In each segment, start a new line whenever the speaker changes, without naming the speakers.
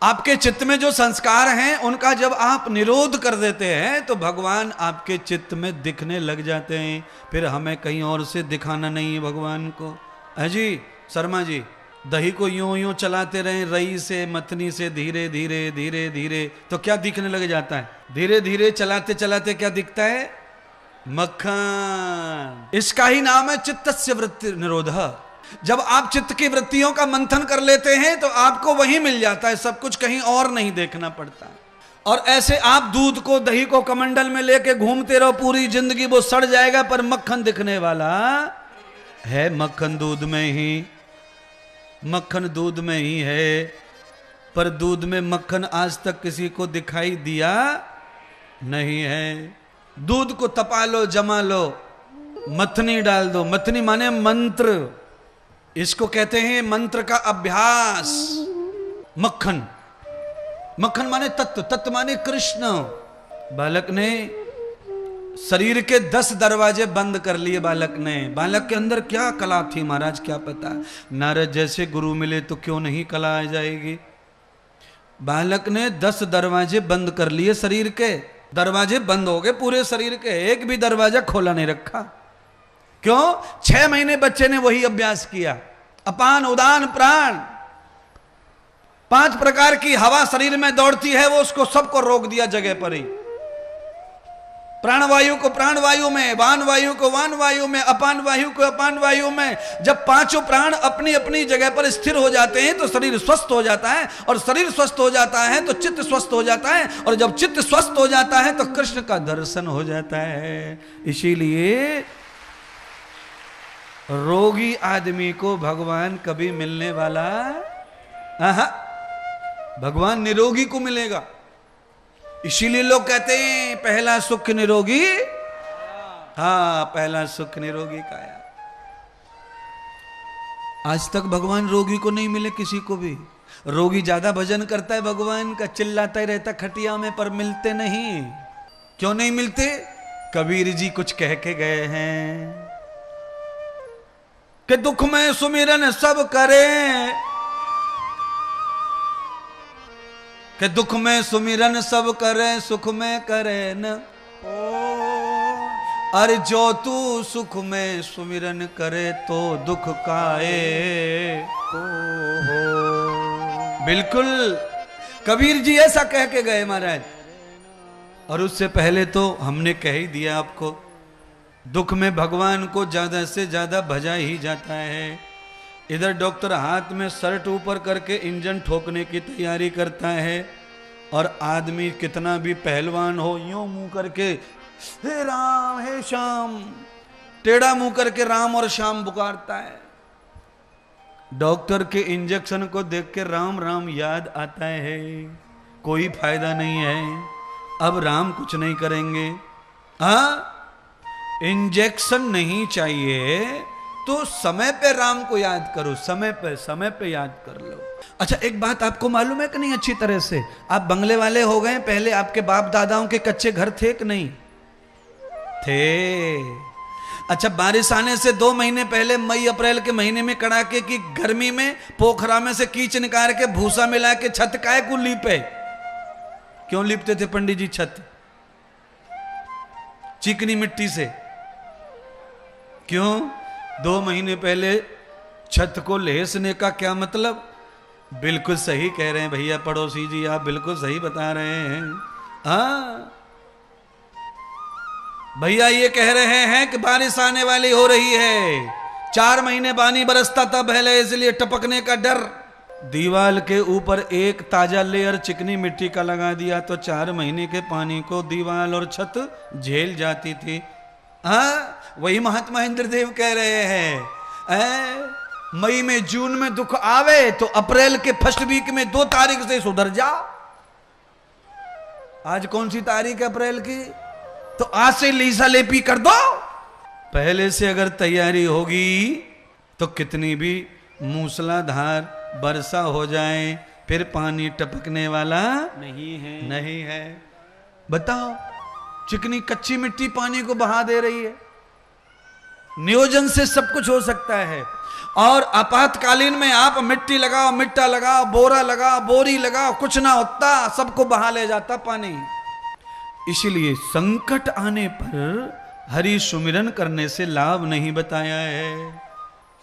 आपके चित्त में जो संस्कार हैं उनका जब आप निरोध कर देते हैं तो भगवान आपके चित्त में दिखने लग जाते हैं। फिर हमें कहीं और से दिखाना नहीं है भगवान को। अजी शर्मा जी, दही को यूं यूं चलाते रहे रई से मथनी से, धीरे धीरे धीरे धीरे, तो क्या दिखने लग जाता है? धीरे धीरे चलाते चलाते क्या दिखता है? मक्खन। इसका ही नाम है चित्तस्य वृत्ति निरोध। जब आप चित्त की वृत्तियों का मंथन कर लेते हैं तो आपको वही मिल जाता है, सब कुछ कहीं और नहीं देखना पड़ता। और ऐसे आप दूध को दही को कमंडल में लेके घूमते रहो पूरी जिंदगी, वो सड़ जाएगा पर मक्खन दिखने वाला है। मक्खन दूध में ही, मक्खन दूध में ही है। पर दूध में मक्खन आज तक किसी को दिखाई दिया नहीं है। दूध को तपा लो, जमा लो, मथनी डाल दो। मथनी माने मंत्र, इसको कहते हैं मंत्र का अभ्यास। मक्खन, मक्खन माने तत्व, तत्व माने कृष्ण। बालक ने शरीर के 10 दरवाजे बंद कर लिए। बालक ने, बालक के अंदर क्या कला थी महाराज क्या पता। नारद जैसे गुरु मिले तो क्यों नहीं कला आ जाएगी। बालक ने 10 दरवाजे बंद कर लिए, शरीर के दरवाजे बंद हो गए पूरे शरीर के, एक भी दरवाजा खोला नहीं रखा। क्यों? 6 महीने बच्चे ने वही अभ्यास किया। अपान उदान प्राण, 5 प्रकार की हवा शरीर में दौड़ती है, वो उसको सबको रोक दिया जगह पर ही। प्राणवायु को प्राणवायु में, वान वायु को वान वायु में, अपान वायु को अपान वायु में। जब 5 प्राण अपनी अपनी जगह पर स्थिर हो जाते हैं तो शरीर स्वस्थ हो जाता है, और शरीर स्वस्थ हो जाता है तो चित्त स्वस्थ हो जाता है, और जब चित्त स्वस्थ हो जाता है तो कृष्ण का दर्शन हो जाता है। इसीलिए रोगी आदमी को भगवान कभी मिलने वाला, भगवान निरोगी को मिलेगा। इसीलिए लोग कहते हैं पहला सुख निरोगी, हाँ पहला सुख निरोगी काया। आज तक भगवान रोगी को नहीं मिले किसी को भी। रोगी ज्यादा भजन करता है भगवान का, चिल्लाता ही रहता खटिया में, पर मिलते नहीं। क्यों नहीं मिलते? कबीर जी कुछ कह के गए हैं कि दुख में सुमिरन सब करें, कि दुख में सुमिरन सब करे, सुख में करे न। अरे जो तू सुख में सुमिरन करे तो दुख काए को हो। बिल्कुल कबीर जी ऐसा कह के गए महाराज। और उससे पहले तो हमने कह ही दिया आपको, दुख में भगवान को ज्यादा से ज्यादा भजा ही जाता है। इधर डॉक्टर हाथ में शर्ट ऊपर करके इंजन ठोकने की तैयारी करता है, और आदमी कितना भी पहलवान हो यूं मुंह करके हे राम हे श्याम, टेढ़ा मुंह करके राम और श्याम पुकारता है। डॉक्टर के इंजेक्शन को देख के राम राम याद आता है, कोई फायदा नहीं है, अब राम कुछ नहीं करेंगे। हाँ, इंजेक्शन नहीं चाहिए तो समय पे राम को याद करो, समय पे याद कर लो। अच्छा एक बात आपको मालूम है कि नहीं अच्छी तरह से? आप बंगले वाले हो गए, पहले आपके बाप दादाओं के कच्चे घर थे कि नहीं थे? अच्छा बारिश आने से 2 महीने पहले मई अप्रैल के महीने में कड़ाके की गर्मी में पोखरा में से कीच निकाल के भूसा मिला के छत काहे को लीपे? क्यों लीपते थे पंडित जी छत? चिकनी मिट्टी से। क्यों? 2 महीने पहले छत को लेसने का क्या मतलब? बिल्कुल सही कह रहे हैं भैया पड़ोसी जी, आप बिल्कुल सही बता रहे हैं। हाँ भैया ये कह रहे हैं कि बारिश आने वाली हो रही है, 4 महीने पानी बरसता था पहले, इसलिए टपकने का डर। दीवार के ऊपर एक ताजा लेयर चिकनी मिट्टी का लगा दिया तो 4 महीने के पानी को दीवार और छत झेल जाती थी। हाँ वही महात्मा इंद्रदेव कह रहे हैं, मई में जून में दुख आवे तो अप्रैल के फर्स्ट वीक में 2 तारीख से सुधर जा। आज कौन सी तारीख है अप्रैल की? तो आज से लीसा लेपी कर दो। पहले से अगर तैयारी होगी तो कितनी भी मूसलाधार वर्षा हो जाए फिर पानी टपकने वाला नहीं है। बताओ, चिकनी कच्ची मिट्टी पानी को बहा दे रही है। नियोजन से सब कुछ हो सकता है। और आपातकालीन में आप मिट्टी लगाओ, मिट्टा लगाओ, बोरा लगाओ, बोरी लगाओ, कुछ ना होता, सबको बहा ले जाता पानी। इसीलिए संकट आने पर हरि सुमिरन करने से लाभ नहीं बताया है।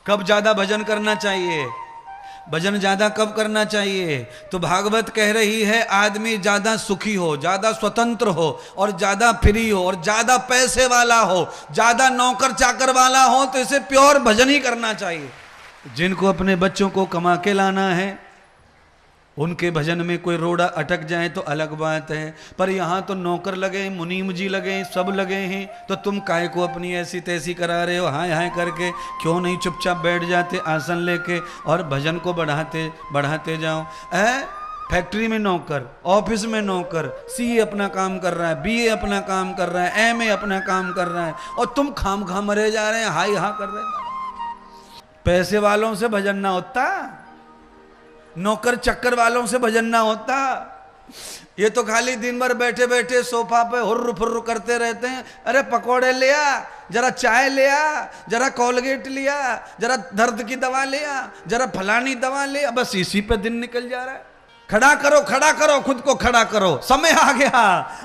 कब ज्यादा भजन करना चाहिए? भजन ज्यादा कब करना चाहिए? तो भागवत कह रही है आदमी ज्यादा सुखी हो, ज्यादा स्वतंत्र हो, और ज्यादा फ्री हो, और ज्यादा पैसे वाला हो, ज्यादा नौकर चाकर वाला हो, तो इसे प्योर भजन ही करना चाहिए। जिनको अपने बच्चों को कमा के लाना है, उनके भजन में कोई रोड़ा अटक जाए तो अलग बात है, पर यहां तो नौकर लगे, मुनीम जी लगे, सब लगे हैं, तो तुम काय को अपनी ऐसी तैसी करा रहे हो हाय हाय करके? क्यों नहीं चुपचाप बैठ जाते आसन लेके और भजन को बढ़ाते जाओ। फैक्ट्री में नौकर, ऑफिस में नौकर, सीए अपना काम कर रहा है, बीए अपना काम कर रहा है, एमए अपना काम कर रहा है, और तुम खाम खा मरे जा रहे हैं, हाय हा कर रहे हैं। पैसे वालों से भजन ना होता, नौकर चक्कर वालों से भजन ना होता। ये तो खाली दिन भर बैठे बैठे सोफा पे हुर्र फुर्र करते रहते हैं। अरे पकोड़े लिया, जरा चाय लिया, जरा कोलगेट लिया, जरा दर्द की दवा लिया, जरा फलानी दवा लिया, बस इसी पे दिन निकल जा रहा है। खड़ा करो, खड़ा करो, खुद को खड़ा करो, समय आ गया,